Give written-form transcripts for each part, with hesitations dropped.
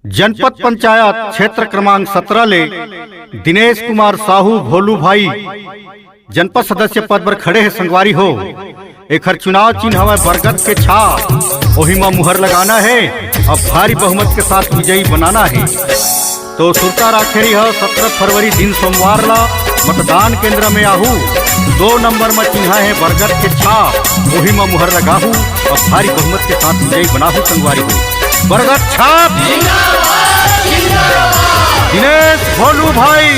जनपद पंचायत क्षेत्र क्रमांक 17 ले दिनेश कुमार साहू भोलू भाई जनपद सदस्य पद पर खड़े हैं संगवारी हो। एकर चुनाव चिन्ह हवा बरगद के छा, वही में मुहर लगाना है और भारी बहुमत के साथ विजयी बनाना है। तो सुरता राखेरी है 17 फरवरी दिन सोमवार ला मतदान केंद्र में आहू। 2 नंबर में चिन्ह है बरगद के छा, वही में मुहर लगाहू और भारी बहुमत के साथ विजयी बनाहू संगवारी हो। बरगद छाप दिनेश भोलू भाई,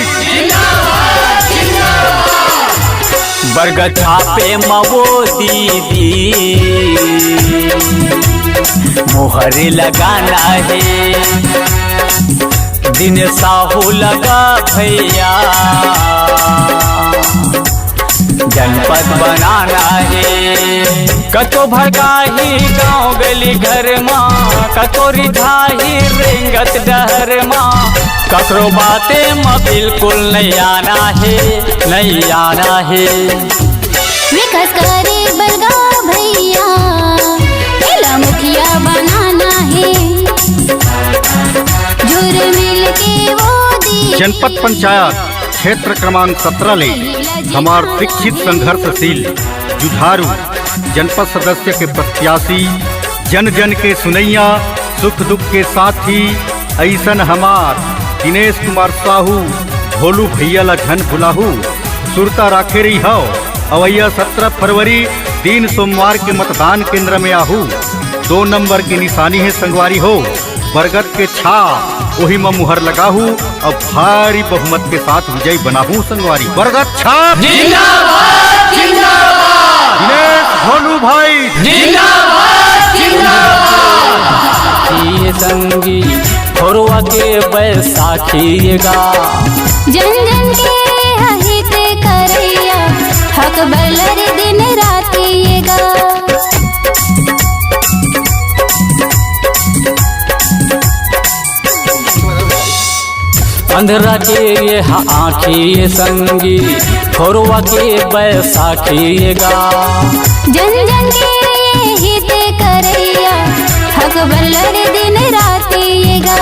बरगद छापे मवो दीदी मोहर लगाना है, दिन साहू लगा भैया जनपद बनाना है। कतो भगाही गाँव गली घर माँ, कतो रिझाही रेंगत डहर माँ, ककरो बाते माँ बिल्कुल नहीं आना है, नहीं आना है। विकास करे बरगा भैया, मेला मुखिया बनाना है, जुर मिल के वो दी। जनपद पंचायत क्षेत्र क्रमांक 17 ले हमार दीक्षित संघर्षशील जुझारू जनपद सदस्य के प्रत्याशी, जन जन के सुनैया, सुख दुख के साथी ऐसन हमार दिनेश कुमार साहू भोलू भैया ला झन भुलाहू। सुरता राखे रही हो अवैया 17 फरवरी दिन सोमवार के मतदान केंद्र में आहू। 2 नंबर की निशानी है संगवारी हो बरगद के छा, वही में मुहर लगाहू और भारी बहुमत के साथ विजयी बनाहू संगवारी। बरगद छाप जिंदाबाद जिंदाबाद, दिनेश भोलू भाई जिंदाबाद जिंदाबाद। ये संगी थोरवा के बैसाखी गा, जन जन के हित करैया, हक बलर दिन रात ये गा। अंधरा के ये आँखी ये संगी थोरवा के बैसाखी गा, जन जन के हित करैया, हक बलर दिन रात ये गा।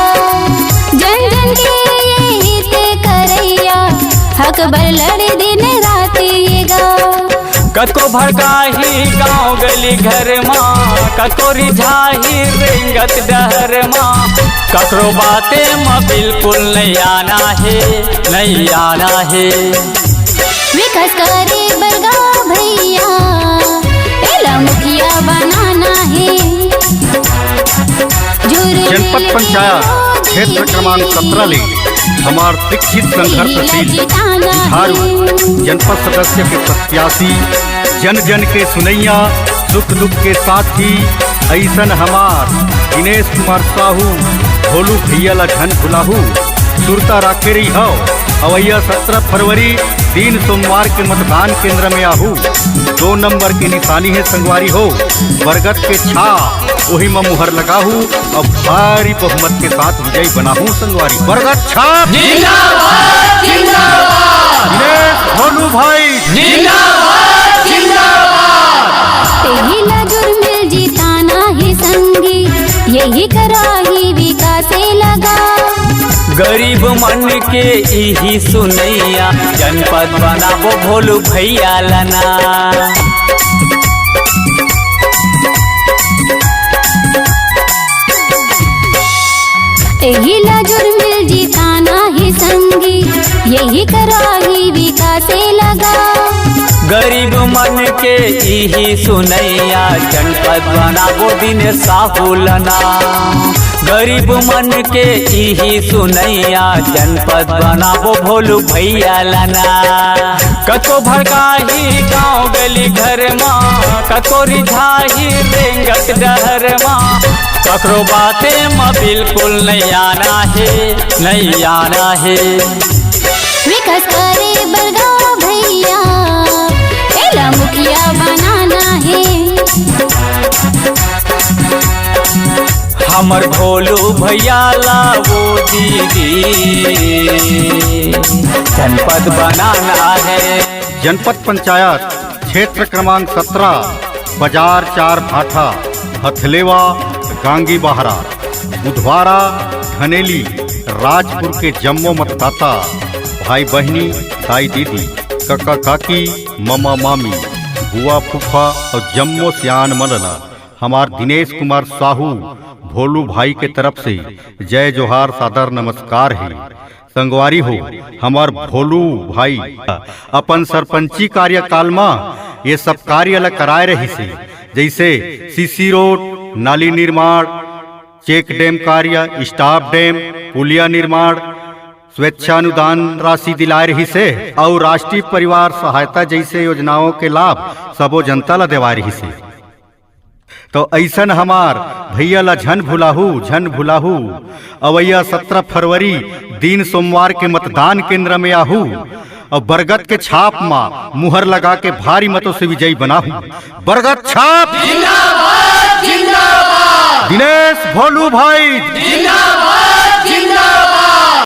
जन जन के हित करैया, हक बलर दिन रात ये गा। कतो भड़काही गाँव गली घर माँ, कतो रिझाही रेंगत डहर माँ, ककरो बाते माँ बिल्कुल नहीं आना है, नहीं आना है। विकास करे बरगा भैया, मेला मुखिया बनाना है, जनपद पंचायत क्षेत्र क्रमांक 17 ले हमार दीक्षित संघर्षशील जुझारू जनपद सदस्य के प्रत्याशी, जन जन के सुनैया, सुख दुख के साथी ऐसन हमार दिनेश कुमार साहू भोलू भैया ला झन भुलाहू। सुरता राखे रही हो अवैया 17 फरवरी दिन सोमवार के मतदान केंद्र में आहू। 2 नंबर की निशानी है संगवारी हो बरगद के छा, वही में मुहर लगाहू और भारी बहुमत के साथ विजयी बनाहू संगवारी। बरगद छाप जिंदाबाद जिंदाबाद, दिनेश भोलू भाई जिंदाबाद जिंदाबाद। पहिला जुर्मिल जिताना है संगी, यही कराही विकास लगा। गरीब मन के यही सुनैया, जनपद बनाबो भोलू भैया लना। पहिला जुर्मिल जिताना है संगी, यही कराही विकास लगा। गरीब मन के यही सुनैया, जनपद बनाबो दिन साहू लना। गरीब मन के यही सुनैया, जनपद बनाबो भोलू भैया लना। कतो भड़काही गाँव गली घर माँ, कतो रिझाही रेंगत डहर माँ, ककरो बाते माँ बिल्कुल नहीं आना है, नहीं आना है। विकास करे बरगा भैया, मेला मुखिया बनाना है, हमर भोलू भैया ला वो दीदी जनपद बनाना है। जनपद पंचायत क्षेत्र क्रमांक 17 बाजार 4 भाठा हथलेवा गांगी बहरा बुधवारा धनेली राजपुर के जम्मो मतदाता भाई बहनी दाई दीदी काका काकी मामा मामी बुआ फूफा और जम्मो सियान मलना हमार दिनेश कुमार साहू भोलू भाई के तरफ से जय जोहार सादर नमस्कार है। संगवारी हो हमार भोलू भाई अपन सरपंची कार्यकाल में ये सब कार्य ला कराए रही से, जैसे सीसी रोड, नाली निर्माण, चेक डैम कार्य, स्टाफ डैम, पुलिया निर्माण, स्वेच्छानुदान राशि दिलाए रही से और राष्ट्रीय परिवार सहायता जैसे योजनाओं के लाभ सबो जनता ला देवा रही से। तो ऐसन हमार भैया ला झन भुलाहू अवैया 17 फरवरी दिन सोमवार के मतदान केंद्र में आहू और बरगद के छाप में मुहर लगा के भारी मतों से विजयी बनाहू। बरगद छाप जिंदाबाद, जिंदाबाद। दिनेश भोलू भाई जिंदाबाद।